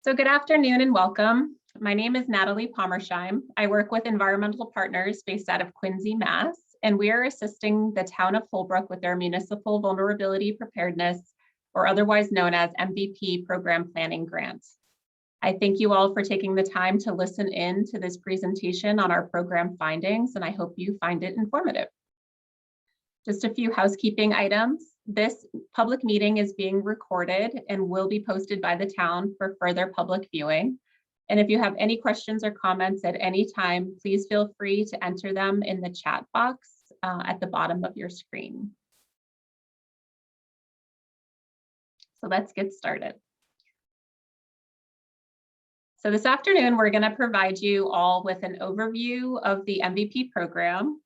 So good afternoon and welcome. My name is Natalie Pommersheim. I work with environmental partners based out of Quincy, Mass, and we are assisting the Town of Holbrook with their Municipal Vulnerability Preparedness, or otherwise known as MVP Program Planning Grant. I thank you all for taking the time to listen in to this presentation on our program findings, and I hope you find it informative. Just a few housekeeping items. This public meeting is being recorded and will be posted by the town for further public viewing. And if you have any questions or comments at any time, please feel free to enter them in the chat box at the bottom of your screen. So let's get started. So this afternoon, we're going to provide you all with an overview of the MVP program,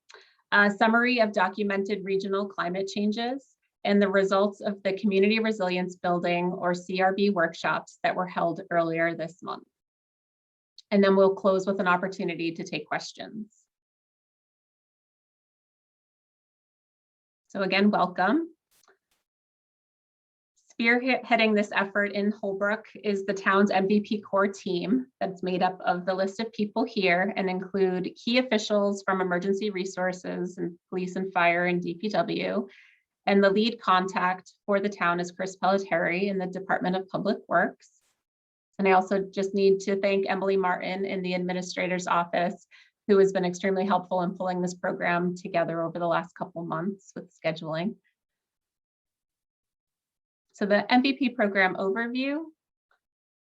a summary of documented regional climate changes, and the results of the Community Resilience Building, or CRB, workshops that were held earlier this month. And then we'll close with an opportunity to take questions. So again, welcome. Spearheading this effort in Holbrook is the town's MVP core team that's made up of the list of people here and include key officials from emergency resources and police and fire and DPW. And the lead contact for the town is Chris Pelletieri in the Department of Public Works. And I also just need to thank Emily Martin in the administrator's office, who has been extremely helpful in pulling this program together over the last couple months with scheduling. So the MVP program overview,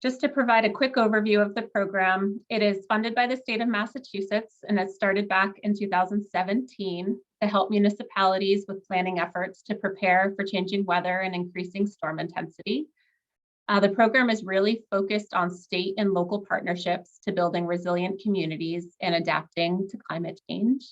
just to provide a quick overview of the program, it is funded by the state of Massachusetts and it started back in 2017 to help municipalities with planning efforts to prepare for changing weather and increasing storm intensity. The program is really focused on state and local partnerships to building resilient communities and adapting to climate change.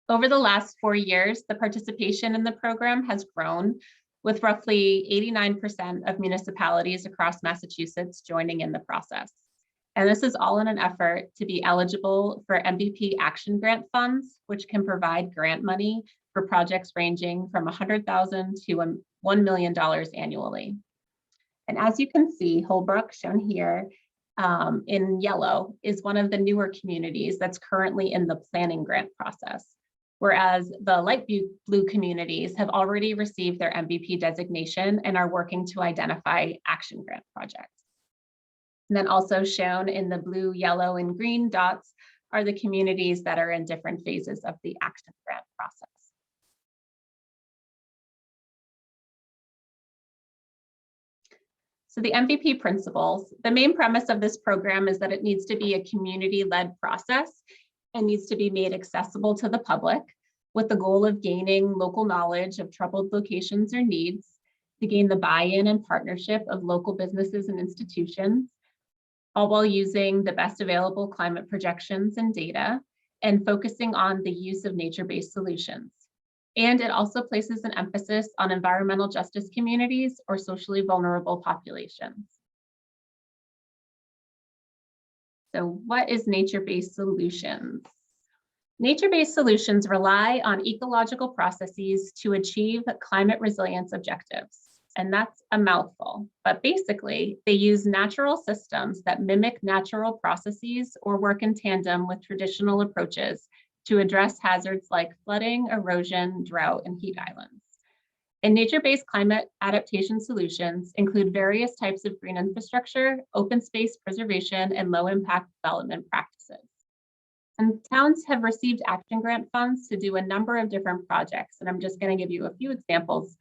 Over the last 4 years, the participation in the program has grown, with roughly 89% of municipalities across Massachusetts joining in the process. And this is all in an effort to be eligible for MVP Action Grant funds, which can provide grant money for projects ranging from $100,000 to $1 million annually. And as you can see, Holbrook, shown here in yellow, is one of the newer communities that's currently in the planning grant process, whereas the light blue communities have already received their MVP designation and are working to identify action grant projects. And then also shown in the blue, yellow, and green dots are the communities that are in different phases of the action grant process. So the MVP principles, the main premise of this program is that it needs to be a community-led process and needs to be made accessible to the public with the goal of gaining local knowledge of troubled locations or needs, to gain the buy-in and partnership of local businesses and institutions, all while using the best available climate projections and data and focusing on the use of nature-based solutions. And it also places an emphasis on environmental justice communities or socially vulnerable populations. So what is nature-based solutions? Nature-based solutions rely on ecological processes to achieve climate resilience objectives. And that's a mouthful, but basically they use natural systems that mimic natural processes or work in tandem with traditional approaches to address hazards like flooding, erosion, drought, and heat islands. And nature-based climate adaptation solutions include various types of green infrastructure, open space preservation, and low-impact development practices. And towns have received action grant funds to do a number of different projects, and I'm just going to give you a few examples.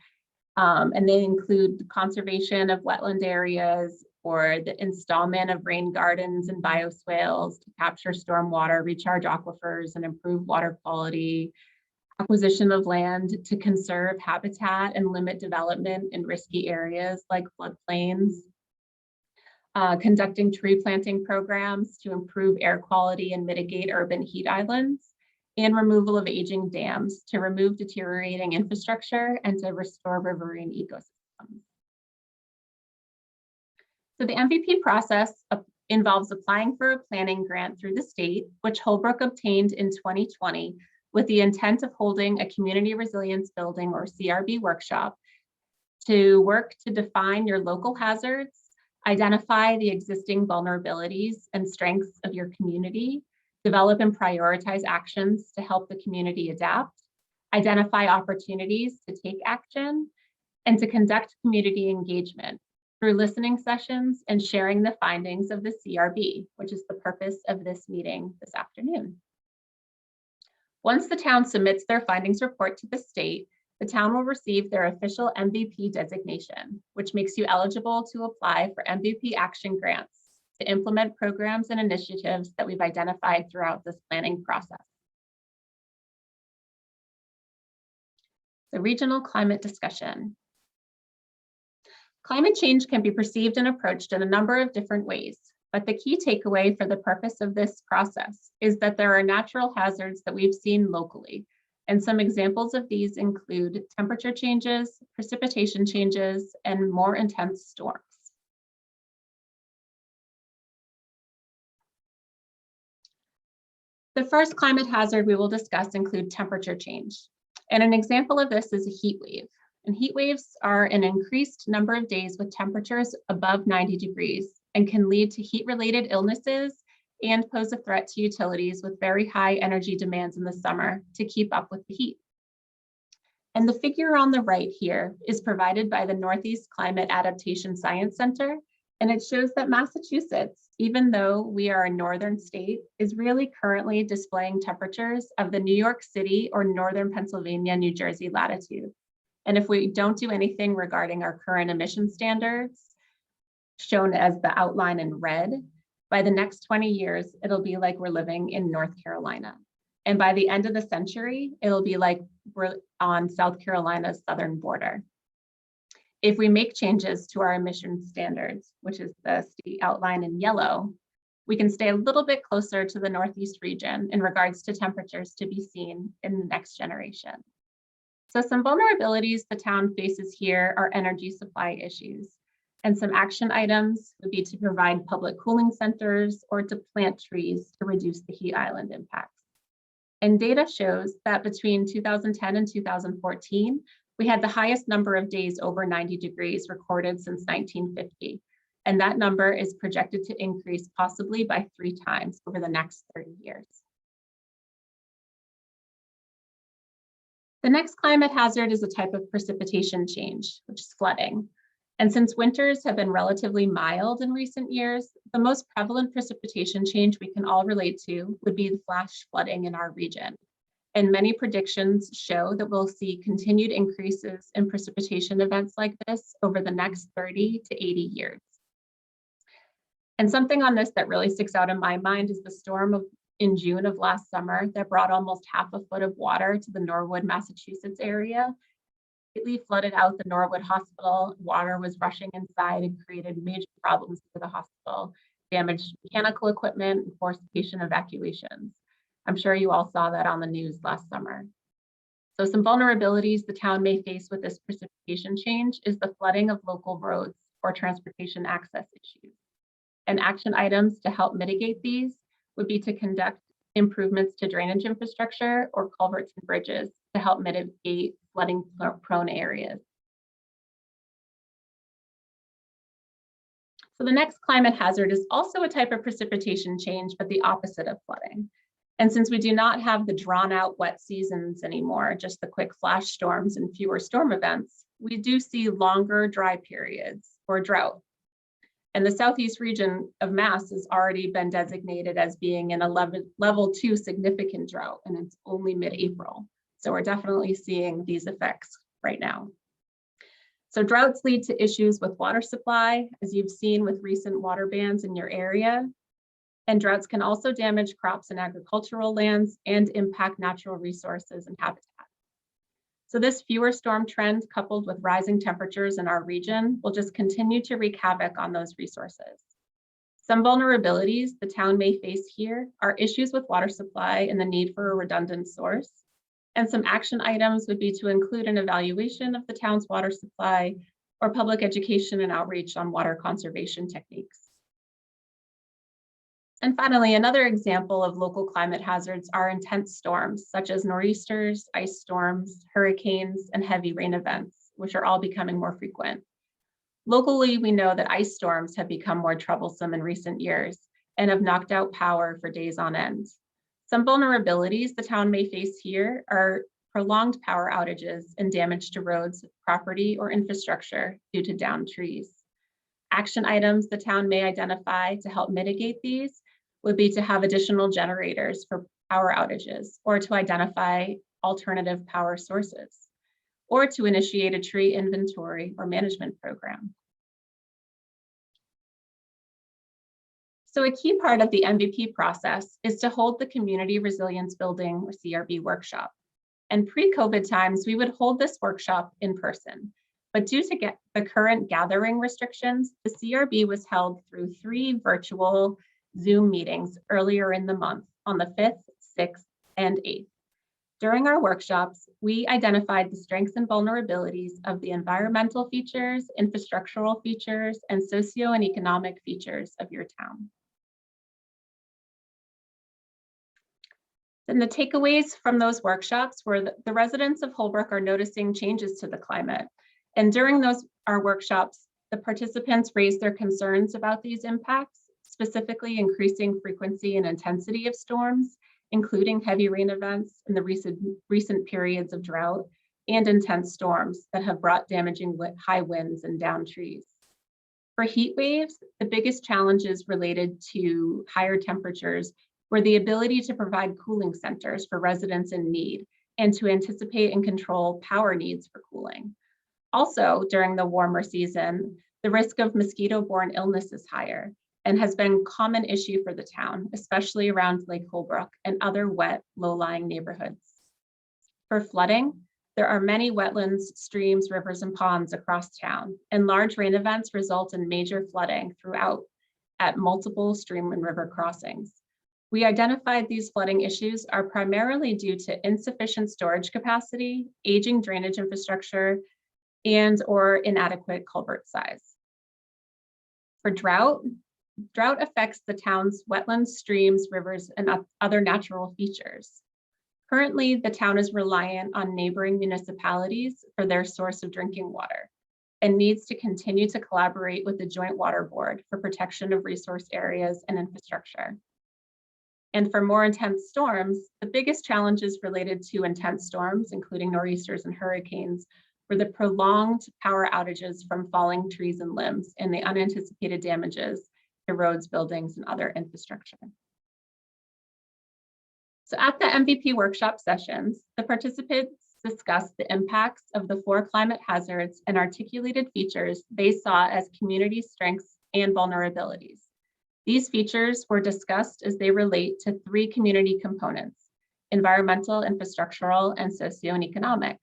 And they include the conservation of wetland areas or the installment of rain gardens and bioswales to capture stormwater, recharge aquifers, and improve water quality, acquisition of land to conserve habitat and limit development in risky areas like floodplains, conducting tree planting programs to improve air quality and mitigate urban heat islands, and removal of aging dams to remove deteriorating infrastructure and to restore riverine ecosystems. So the MVP process involves applying for a planning grant through the state, which Holbrook obtained in 2020 with the intent of holding a community resilience building or CRB workshop to work to define your local hazards, identify the existing vulnerabilities and strengths of your community, develop and prioritize actions to help the community adapt, identify opportunities to take action, and to conduct community engagement through listening sessions and sharing the findings of the CRB, which is the purpose of this meeting this afternoon. Once the town submits their findings report to the state, the town will receive their official MVP designation, which makes you eligible to apply for MVP action grants to implement programs and initiatives that we've identified throughout this planning process. The regional climate discussion. Climate change can be perceived and approached in a number of different ways, but the key takeaway for the purpose of this process is that there are natural hazards that we've seen locally, and some examples of these include temperature changes, precipitation changes, and more intense storms. The first climate hazard we will discuss include temperature change. And an example of this is a heat wave. And heat waves are an increased number of days with temperatures above 90 degrees and can lead to heat-related illnesses and pose a threat to utilities with very high energy demands in the summer to keep up with the heat. And the figure on the right here is provided by the Northeast Climate Adaptation Science Center, and it shows that Massachusetts, even though we are a northern state, is really currently displaying temperatures of the New York City or northern Pennsylvania, New Jersey latitude. And if we don't do anything regarding our current emission standards, shown as the outline in red, by the next 20 years, it'll be like we're living in North Carolina. And by the end of the century, it'll be like we're on South Carolina's southern border. If we make changes to our emission standards, which is the state outline in yellow, we can stay a little bit closer to the Northeast region in regards to temperatures to be seen in the next generation. So some vulnerabilities the town faces here are energy supply issues. And some action items would be to provide public cooling centers or to plant trees to reduce the heat island impacts. And data shows that between 2010 and 2014, we had the highest number of days over 90 degrees recorded since 1950. And that number is projected to increase possibly by 3 times over the next 30 years. The next climate hazard is a type of precipitation change, which is flooding. And since winters have been relatively mild in recent years, the most prevalent precipitation change we can all relate to would be the flash flooding in our region. And many predictions show that we'll see continued increases in precipitation events like this over the next 30 to 80 years. And something on this that really sticks out in my mind is the storm in June of last summer that brought almost half a foot of water to the Norwood, Massachusetts area. It flooded out the Norwood Hospital. Water was rushing inside and created major problems for the hospital, damaged mechanical equipment, and forced patient evacuations. I'm sure you all saw that on the news last summer. So some vulnerabilities the town may face with this precipitation change is the flooding of local roads or transportation access issues. And action items to help mitigate these would be to conduct improvements to drainage infrastructure or culverts and bridges to help mitigate flooding prone areas. So the next climate hazard is also a type of precipitation change, but the opposite of flooding. And since we do not have the drawn out wet seasons anymore, just the quick flash storms and fewer storm events, we do see longer dry periods or drought. And the southeast region of Mass has already been designated as being in a level 2 significant drought, and it's only mid-April. So we're definitely seeing these effects right now. So droughts lead to issues with water supply, as you've seen with recent water bans in your area. And droughts can also damage crops and agricultural lands and impact natural resources and habitat. So this fewer storm trend, coupled with rising temperatures in our region, will just continue to wreak havoc on those resources. Some vulnerabilities the town may face here are issues with water supply and the need for a redundant source. And some action items would be to include an evaluation of the town's water supply or public education and outreach on water conservation techniques. And finally, another example of local climate hazards are intense storms, such as nor'easters, ice storms, hurricanes, and heavy rain events, which are all becoming more frequent. Locally, we know that ice storms have become more troublesome in recent years and have knocked out power for days on end. Some vulnerabilities the town may face here are prolonged power outages and damage to roads, property, or infrastructure due to downed trees. Action items the town may identify to help mitigate these would be to have additional generators for power outages, or to identify alternative power sources, or to initiate a tree inventory or management program. So a key part of the MVP process is to hold the Community Resilience Building, or CRB, workshop. And pre-COVID times, we would hold this workshop in person. But due to the current gathering restrictions, the CRB was held through 3 virtual Zoom meetings earlier in the month on the 5th, 6th, and 8th. During our workshops, we identified the strengths and vulnerabilities of the environmental features, infrastructural features, and socio and economic features of your town. Then the takeaways from those workshops were that the residents of Holbrook are noticing changes to the climate. And during our workshops, the participants raised their concerns about these impacts, specifically increasing frequency and intensity of storms, including heavy rain events in the recent periods of drought, and intense storms that have brought damaging high winds and downed trees. For heat waves, the biggest challenges related to higher temperatures were the ability to provide cooling centers for residents in need and to anticipate and control power needs for cooling. Also, during the warmer season, the risk of mosquito-borne illness is higher and has been a common issue for the town, especially around Lake Holbrook and other wet, low-lying neighborhoods. For flooding, there are many wetlands, streams, rivers, and ponds across town, and large rain events result in major flooding throughout at multiple stream and river crossings. We identified these flooding issues are primarily due to insufficient storage capacity, aging drainage infrastructure, and or inadequate culvert size. For drought affects the town's wetlands, streams, rivers, and other natural features. Currently, the town is reliant on neighboring municipalities for their source of drinking water and needs to continue to collaborate with the Joint Water Board for protection of resource areas and infrastructure. And for more intense storms, the biggest challenges related to intense storms, including nor'easters and hurricanes, were the prolonged power outages from falling trees and limbs and the unanticipated damages to roads, buildings, and other infrastructure. So at the MVP workshop sessions, the participants discussed the impacts of the 4 climate hazards and articulated features they saw as community strengths and vulnerabilities. These features were discussed as they relate to 3 community components: environmental, infrastructural, and socio and economic.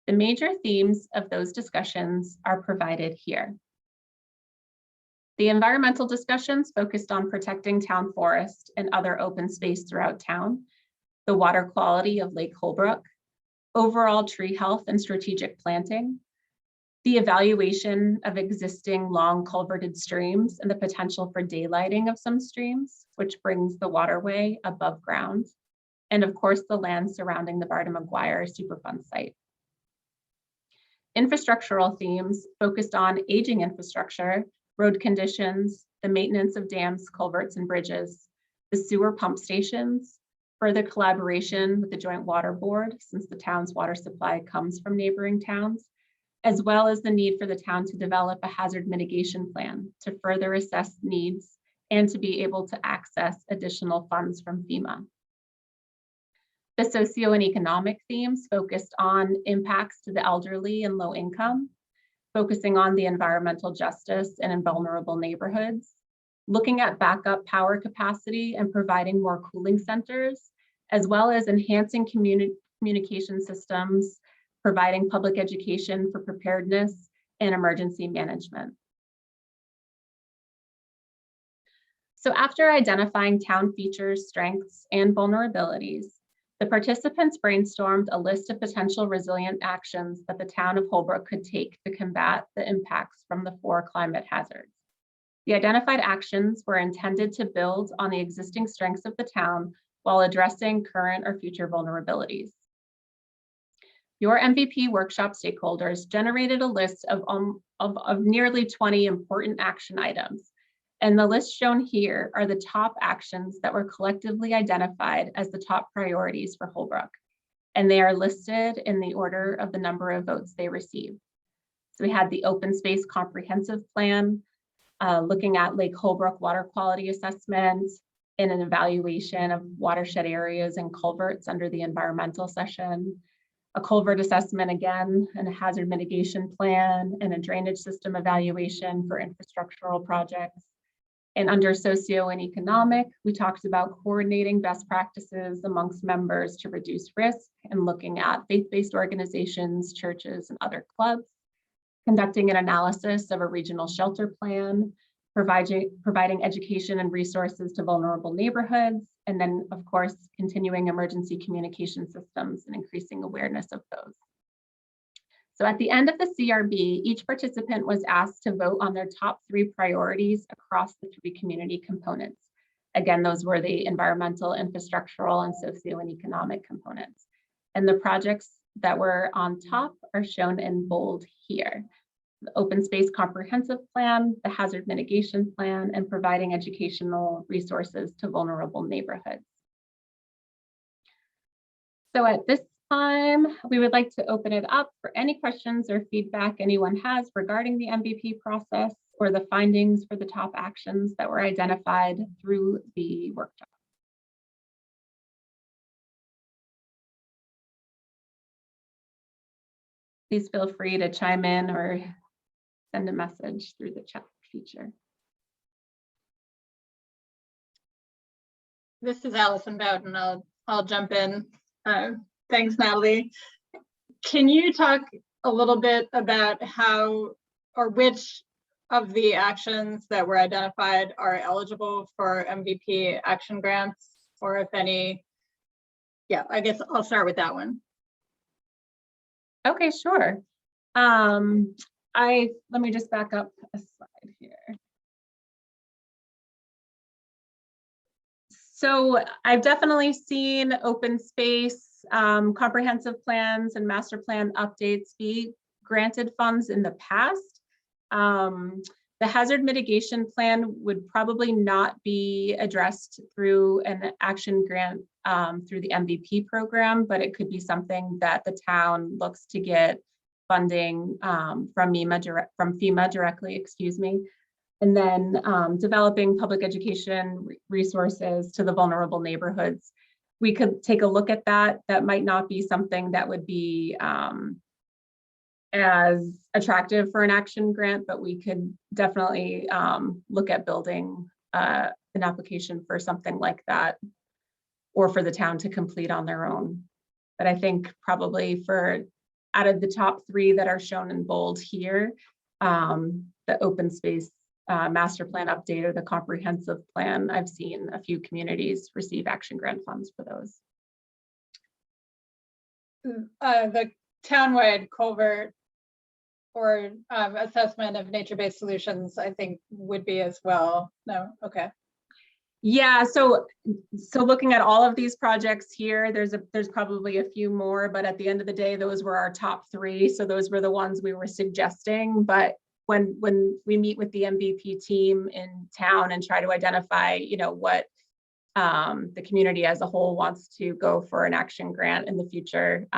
The major themes of those discussions are provided here. The environmental discussions focused on protecting town forest and other open space throughout town, the water quality of Lake Holbrook, overall tree health and strategic planting, the evaluation of existing long culverted streams and the potential for daylighting of some streams, which brings the waterway above ground, and of course the land surrounding the Barton McGuire Superfund site. Infrastructural themes focused on aging infrastructure, road conditions, the maintenance of dams, culverts, and bridges, the sewer pump stations, further collaboration with the Joint Water Board, since the town's water supply comes from neighboring towns, as well as the need for the town to develop a hazard mitigation plan to further assess needs and to be able to access additional funds from FEMA. The socio and economic themes focused on impacts to the elderly and low income, focusing on the environmental justice and in vulnerable neighborhoods, looking at backup power capacity and providing more cooling centers, as well as enhancing communication systems, providing public education for preparedness and emergency management. So after identifying town features, strengths, and vulnerabilities, the participants brainstormed a list of potential resilient actions that the town of Holbrook could take to combat the impacts from the 4 climate hazards. The identified actions were intended to build on the existing strengths of the town while addressing current or future vulnerabilities. Your MVP workshop stakeholders generated a list of nearly 20 important action items. And the list shown here are the top actions that were collectively identified as the top priorities for Holbrook. And they are listed in the order of the number of votes they received. So we had the open space comprehensive plan, looking at Lake Holbrook water quality assessment and an evaluation of watershed areas and culverts under the environmental session, a culvert assessment again, and a hazard mitigation plan, and a drainage system evaluation for infrastructural projects. And under socio and economic, we talked about coordinating best practices amongst members to reduce risk and looking at faith-based organizations, churches, and other clubs, conducting an analysis of a regional shelter plan, providing education and resources to vulnerable neighborhoods, and then, of course, continuing emergency communication systems and increasing awareness of those. So at the end of the CRB, each participant was asked to vote on their top 3 priorities across the 3 community components. Again, those were the environmental, infrastructural, and socio and economic components. And the projects that were on top are shown in bold here: the open space comprehensive plan, the hazard mitigation plan, and providing educational resources to vulnerable neighborhoods. So at this time, we would like to open it up for any questions or feedback anyone has regarding the MVP process or the findings for the top actions that were identified through the workshop. Please feel free to chime in or send a message through the chat feature. This is Allison Bowden. I'll jump in. Thanks, Natalie. Can you talk a little bit about how or which of the actions that were identified are eligible for MVP action grants, or if any? Yeah, I guess I'll start with that one. Okay, sure. Let me just back up a slide here. So I've definitely seen open space, comprehensive plans and master plan updates be granted funds in the past. The hazard mitigation plan would probably not be addressed through an action grant through the MVP program, but it could be something that the town looks to get funding from FEMA directly, excuse me. And then developing public education resources to the vulnerable neighborhoods. We could take a look at that. That might not be something that would be as attractive for an action grant, but we could definitely look at building an application for something like that, or for the town to complete on their own. But I think probably for out of the top 3 that are shown in bold here, the open space master plan update or the comprehensive plan, I've seen a few communities receive action grant funds for those. The townwide culvert or assessment of nature-based solutions, I think, would be as well. No, okay. Yeah, so looking at all of these projects here, there's probably a few more, but at the end of the day, those were our top 3. So those were the ones we were suggesting. But when we meet with the MVP team in town and try to identify, what the community as a whole wants to go for an action grant in the future,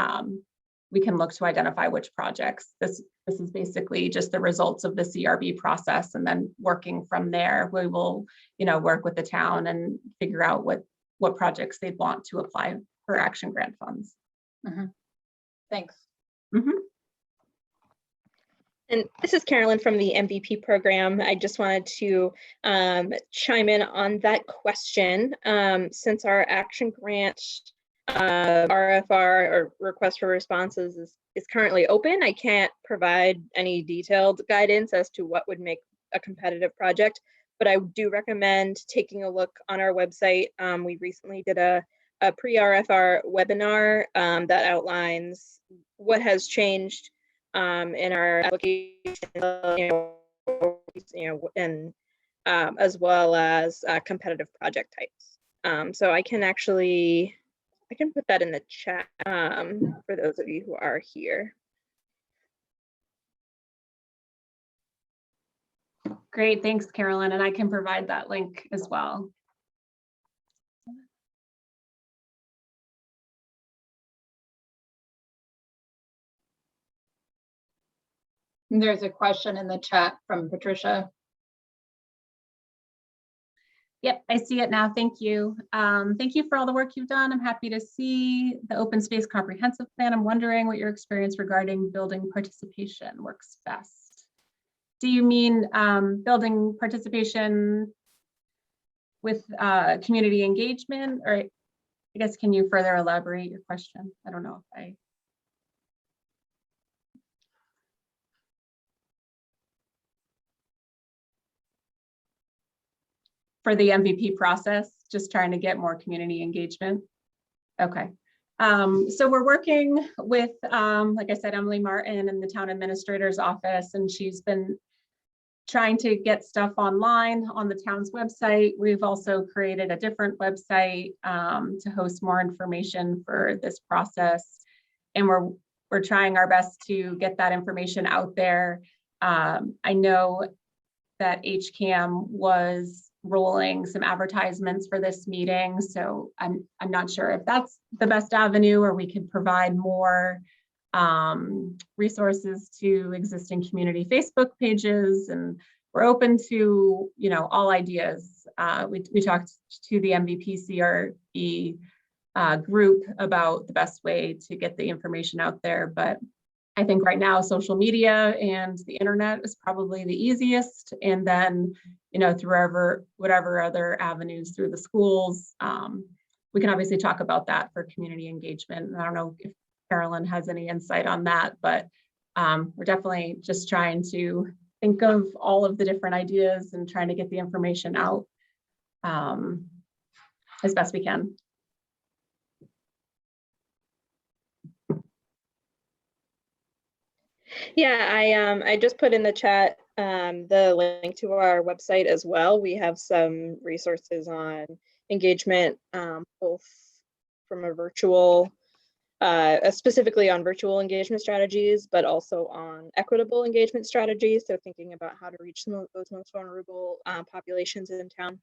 we can look to identify which projects. This is basically just the results of the CRB process, and then working from there, we will, work with the town and figure out what projects they'd want to apply for action grant funds. Mm-hmm. Thanks. Mm-hmm. And this is Carolyn from the MVP program. I just wanted to chime in on that question. Since our action grant RFR or request for responses is currently open, I can't provide any detailed guidance as to what would make a competitive project, but I do recommend taking a look on our website. We recently did a pre-RFR webinar that outlines what has changed in our application, and as well as competitive project types. So I can actually I can put that in the chat for those of you who are here. Great, thanks, Carolyn. And I can provide that link as well. And there's a question in the chat from Patricia. Yep, I see it now. Thank you. Thank you for all the work you've done. I'm happy to see the open space comprehensive plan. I'm wondering what your experience regarding building participation works best. Do you mean building participation with community engagement, or I guess, can you further elaborate your question? I don't know if I. For the MVP process, just trying to get more community engagement. Okay. So we're working with, like I said, Emily Martin in the town administrator's office, and she's been trying to get stuff online on the town's website. We've also created a different website to host more information for this process. And we're trying our best to get that information out there. I know that HCAM was rolling some advertisements for this meeting, so I'm not sure if that's the best avenue, or we could provide more resources to existing community Facebook pages, and we're open to, you know, all ideas. We talked to the MVP CRE group about the best way to get the information out there, but I think right now social media and the internet is probably the easiest, and then, you know, through whatever other avenues through the schools. We can obviously talk about that for community engagement. I don't know if Carolyn has any insight on that, but we're definitely just trying to think of all of the different ideas and trying to get the information out as best we can. Yeah, I just put in the chat the link to our website as well. We have some resources on engagement, both from a virtual, specifically on virtual engagement strategies, but also on equitable engagement strategies. So thinking about how to reach some of those most vulnerable populations in town.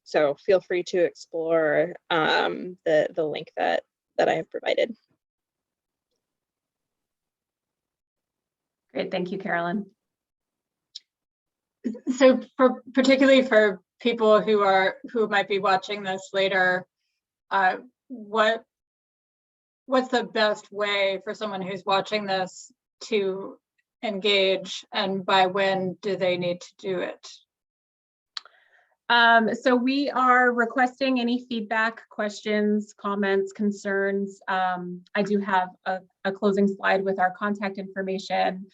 So feel free to explore the link that I have provided. Great, thank you, Carolyn. So particularly for people who might be watching this later, what's the best way for someone who's watching this to engage, and by when do they need to do it? So we are requesting any feedback, questions, comments, concerns. I do have a closing slide with our contact information.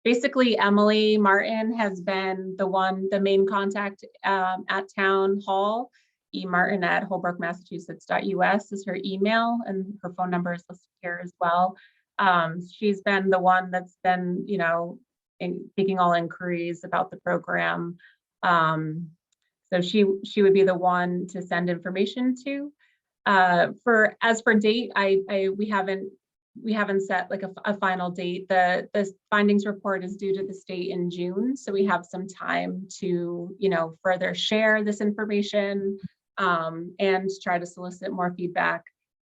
Basically, Emily Martin has been the main contact at Town Hall. emartin@holbrookmassachusetts.us is her email, and her phone number is listed here as well. She's been the one that's been, you know, taking all inquiries about the program. So she would be the one to send information to. As for date, we haven't set like a final date. The findings report is due to the state in June, so we have some time to, you know, further share this information and try to solicit more feedback.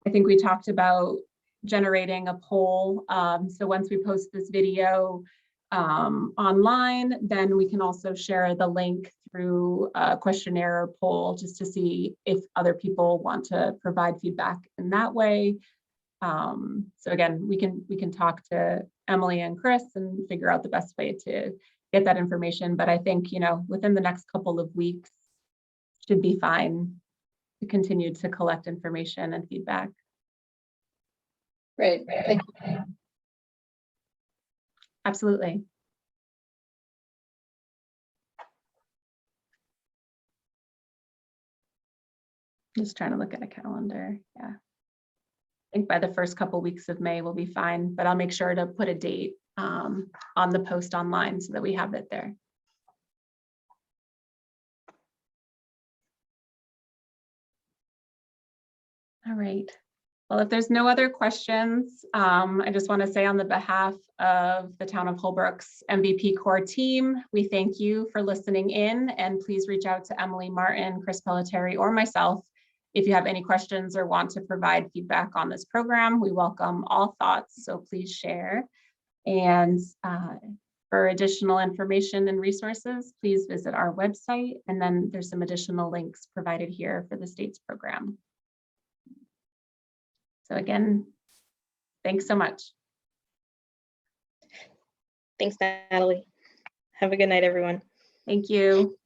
I think we talked about generating a poll. So once we post this video online, then we can also share the link through a questionnaire or poll just to see if other people want to provide feedback in that way. So again, we can talk to Emily and Chris and figure out the best way to get that information. But I think, you know, within the next couple of weeks should be fine to continue to collect information and feedback. Great, thank you. Absolutely. Just trying to look at a calendar. Yeah. I think by the first couple weeks of May we'll be fine, but I'll make sure to put a date on the post online so that we have it there. All right. Well, if there's no other questions, I just want to say on the behalf of the Town of Holbrook's MVP core team, we thank you for listening in, and please reach out to Emily Martin, Chris Pelletieri, or myself if you have any questions or want to provide feedback on this program. We welcome all thoughts, so please share. And for additional information and resources, please visit our website. And then there's some additional links provided here for the state's program. So again, thanks so much. Thanks, Natalie. Have a good night, everyone. Thank you.